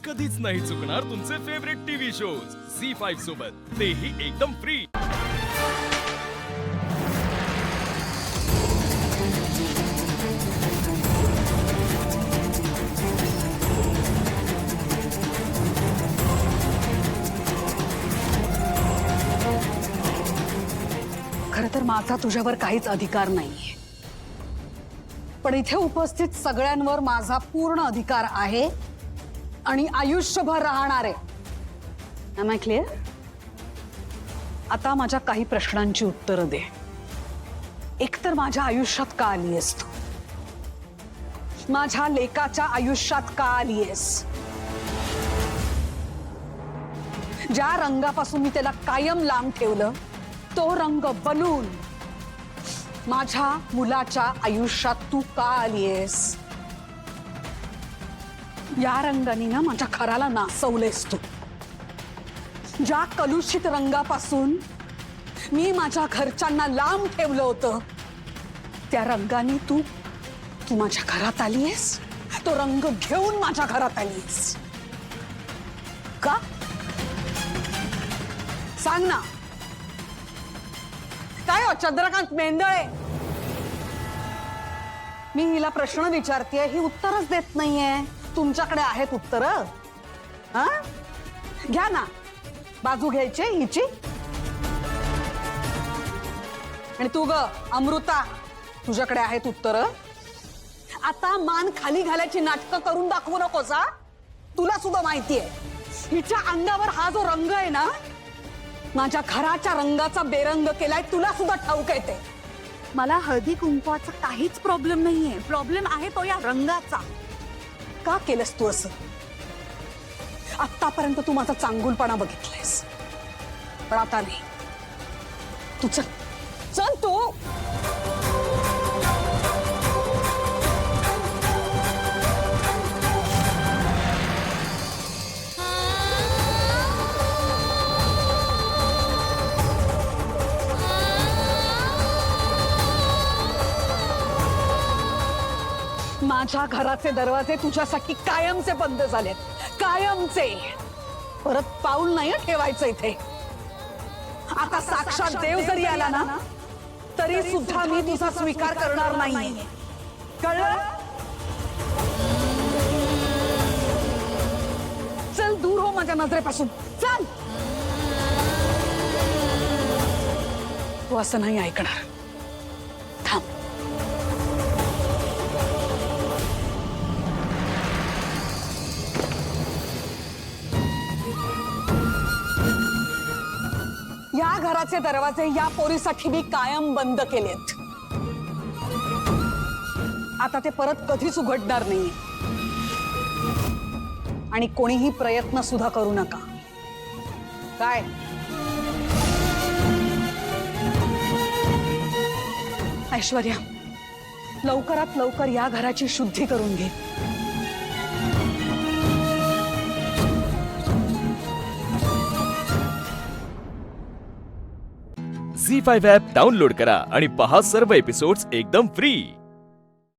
कधीच नाही चुकणार तुमचे फेवरेट टीव्ही शोज झी5 सोबत, तेही एकदम फ्री। खरं तर माझा तुझ्यावर काहीच अधिकार नाहीये, पण इथे उपस्थित सगळ्यांवर माझा पूर्ण अधिकार आहे आणि आयुष्यभर राहणार आहे। Am I clear? आता माझ्या काही प्रश्नांची उत्तरं दे। एकतर माझ्या आयुष्यात का आलीयस तू? माझ्या लेकाच्या आयुष्यात का आलीयस? ज्या रंगापासून मी त्याला कायम लांब ठेवलं तो रंग बनून माझ्या मुलाच्या आयुष्यात तू का आलीयस? या रंगाने ना माझ्या घराला नासवलेस तू। ज्या कलुषित रंगापासून मी माझ्या घरच्यांना लांब ठेवलं होतं त्या रंगाने तू माझ्या घरात आलीयस। तो रंग घेऊन माझ्या घरात आलीयस का? सांग ना। काय हो चंद्रकांत मेंदळे, मी हिला प्रश्न विचारतेय, ही उत्तरच देत नाहीये। तुमच्याकडे आहेत उत्तर? हा, घ्या ना, बाजू घ्यायची हिची। आणि तू ग अमृता, तुझ्याकडे आहेत उत्तर? आता मान खाली घालायची नाटकं करून दाखवू नकोस हा। तुला सुद्धा माहितीये हिच्या अंगावर हा जो रंग आहे ना, माझ्या घराच्या रंगाचा बेरंग केलाय, तुला सुद्धा ठाऊक आहे ते। मला हळदी कुंकवाचा काहीच प्रॉब्लेम नाहीये, प्रॉब्लेम आहे तो या रंगाचा। का केलंस तू असं? आतापर्यंत तू माझा चांगुलपणा बघितलायस, पण आता नाही। तू चल चल तू। माझ्या घराचे दरवाजे तुझ्यासाठी कायमचे बंद झालेत, कायमचे। परत पाऊल नाही ठेवायचं इथे। आता साक्षात देव जरी आला ना तरी सुद्धा मी तुझा स्वीकार करणार नाही, कळलं? चल दूर हो माझ्या नजरेपासून, चल। तू असं नाही ऐकणार, थांब। या घराचे दरवाजे या पोरीसाठी मी कायम बंद केलेत। आता ते परत कधीच उघडणार नाही आणि कोणीही प्रयत्न सुद्धा करू नका, काय? ऐश्वर्या, लवकरात लवकर या घराची शुद्धी करून घे। झी5 ॲप डाउनलोड करा आणि पहा सर्व एपिसोड्स एकदम फ्री।